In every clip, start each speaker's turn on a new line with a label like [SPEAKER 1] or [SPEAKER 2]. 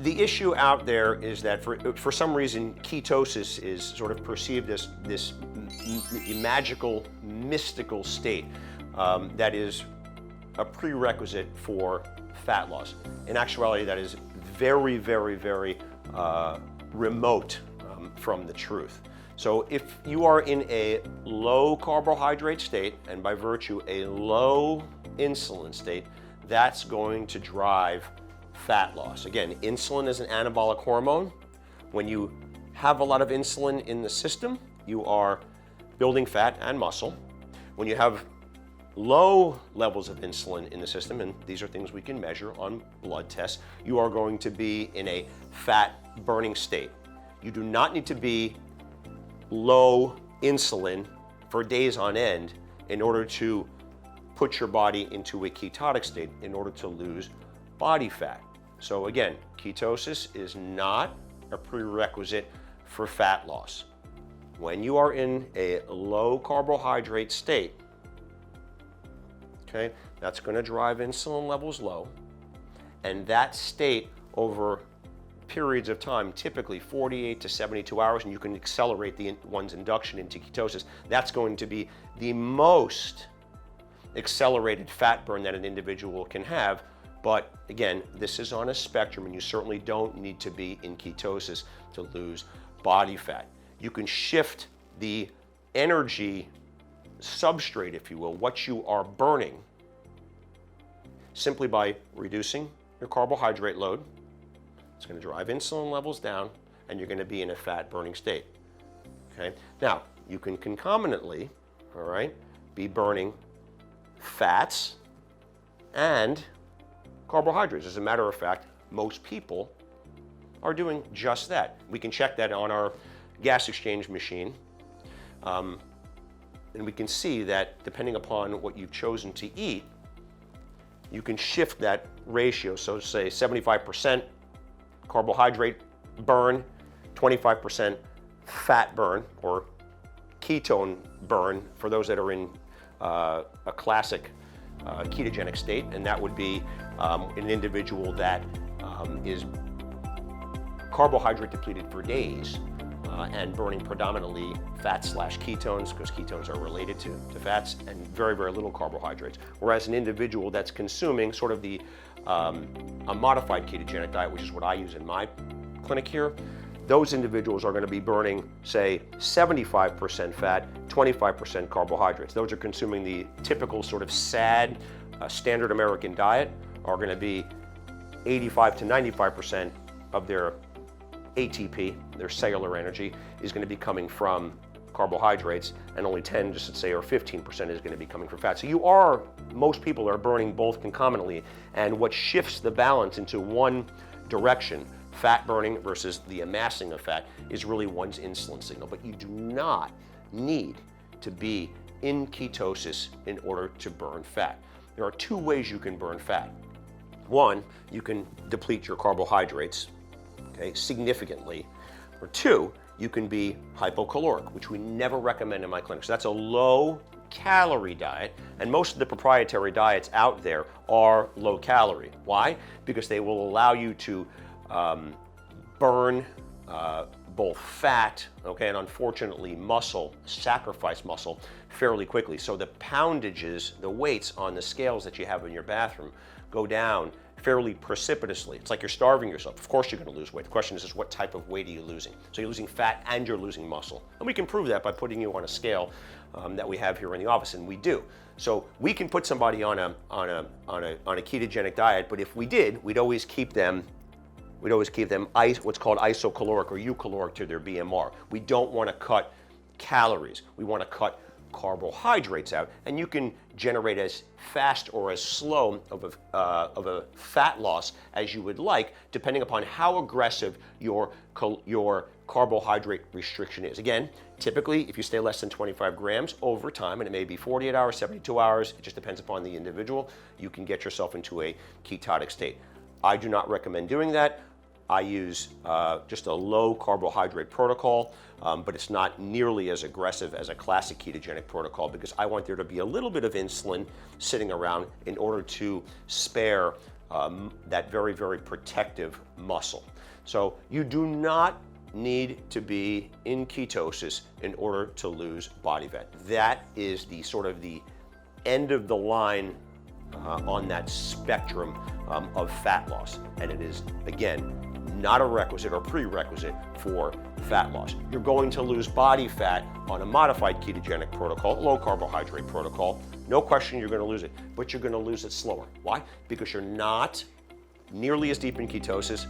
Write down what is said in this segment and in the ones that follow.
[SPEAKER 1] The issue out there is that for some reason, ketosis is sort of perceived as this magical, mystical state that is a prerequisite for fat loss. In actuality, that is very, very, very remote from the truth. So if you are in a low carbohydrate state, and by virtue a low insulin state, that's going to drive fat loss. Again, insulin is an anabolic hormone. When you have a lot of insulin in the system, you are building fat and muscle. When you have low levels of insulin in the system, and these are things we can measure on blood tests, you are going to be in a fat burning state. You do not need to be low insulin for days on end in order to put your body into a ketotic state in order to lose body fat. So again, ketosis is not a prerequisite for fat loss. When you are in a low carbohydrate state, okay, that's going to drive insulin levels low, and that state over periods of time, typically 48 to 72 hours, and you can accelerate one's induction into ketosis, that's going to be the most accelerated fat burn that an individual can have. But again, this is on a spectrum, and you certainly don't need to be in ketosis to lose body fat. You can shift the energy substrate, if you will, what you are burning, simply by reducing your carbohydrate load. It's going to drive insulin levels down, and you're going to be in a fat burning state. Okay? Now, you can concomitantly, all right, be burning fats and carbohydrates. As a matter of fact, most people are doing just that. We can check that on our gas exchange machine, and we can see that depending upon what you've chosen to eat, you can shift that ratio. So say 75% carbohydrate burn, 25% fat burn, or ketone burn for those that are in a classic ketogenic state, and that would be an individual that is carbohydrate depleted for days and burning predominantly fat/ketones, because ketones are related to fats, and very, very little carbohydrates. Whereas an individual that's consuming sort of a modified ketogenic diet, which is what I use in my clinic here, those individuals are going to be burning, say, 75% fat, 25% carbohydrates. Those are consuming the typical sort of SAD, standard American diet, are going to be 85 to 95% of their ATP, their cellular energy, is going to be coming from carbohydrates, and only 10, just to say, or 15% is going to be coming from fat. So most people are burning both concomitantly, and what shifts the balance into one direction, fat burning versus the amassing of fat, is really one's insulin signal. But you do not need to be in ketosis in order to burn fat. There are two ways you can burn fat. One, you can deplete your carbohydrates, okay, significantly. Or two, you can be hypocaloric, which we never recommend in my clinic. So that's a low calorie diet, and most of the proprietary diets out there are low calorie. Why? Because they will allow you to burn both fat, okay, and unfortunately sacrifice muscle fairly quickly. So the poundages, the weights on the scales that you have in your bathroom go down fairly precipitously. It's like you're starving yourself. Of course you're going to lose weight. The question is what type of weight are you losing? So you're losing fat and you're losing muscle. And we can prove that by putting you on a scale that we have here in the office, and we do. So we can put somebody on a ketogenic diet, but if we did, we'd always keep them what's called isocaloric or eucaloric to their BMR. We don't want to cut calories. We want to cut carbohydrates out, and you can generate as fast or as slow of a fat loss as you would like, depending upon how aggressive your carbohydrate restriction is. Again, typically, if you stay less than 25 grams over time, and it may be 48 hours, 72 hours, it just depends upon the individual, you can get yourself into a ketotic state. I do not recommend doing that. I use just a low carbohydrate protocol, but it's not nearly as aggressive as a classic ketogenic protocol, because I want there to be a little bit of insulin sitting around in order to spare that very, very protective muscle. So you do not need to be in ketosis in order to lose body fat. That is the sort of the end of the line on that spectrum of fat loss. And it is, again, not a requisite or prerequisite for fat loss. You're going to lose body fat on a modified ketogenic protocol, low carbohydrate protocol. No question you're going to lose it, but you're going to lose it slower. Why? Because you're not nearly as deep in ketosis.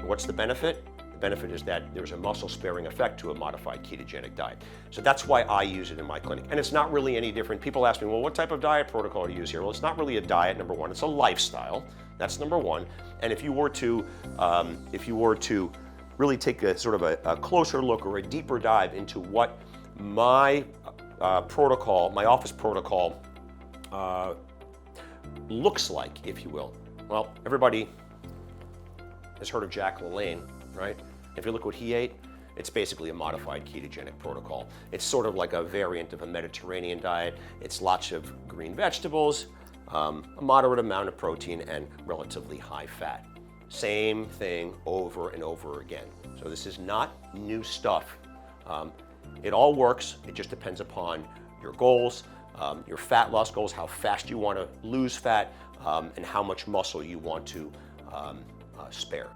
[SPEAKER 1] What's the benefit? The benefit is that there's a muscle sparing effect to a modified ketogenic diet. So that's why I use it in my clinic. And it's not really any different. People ask me, well, what type of diet protocol do you use here? Well, it's not really a diet, number one. It's a lifestyle. That's number one. And if you were to really take a sort of a closer look or a deeper dive into what my protocol, my office protocol, looks like, if you will. Well, everybody has heard of Jack LaLanne, right? If you look what he ate, it's basically a modified ketogenic protocol. It's sort of like a variant of a Mediterranean diet. It's lots of green vegetables, a moderate amount of protein, and relatively high fat. Same thing over and over again. So this is not new stuff. It all works. It just depends upon your goals, your fat loss goals, how fast you want to lose fat, and how much muscle you want to spare.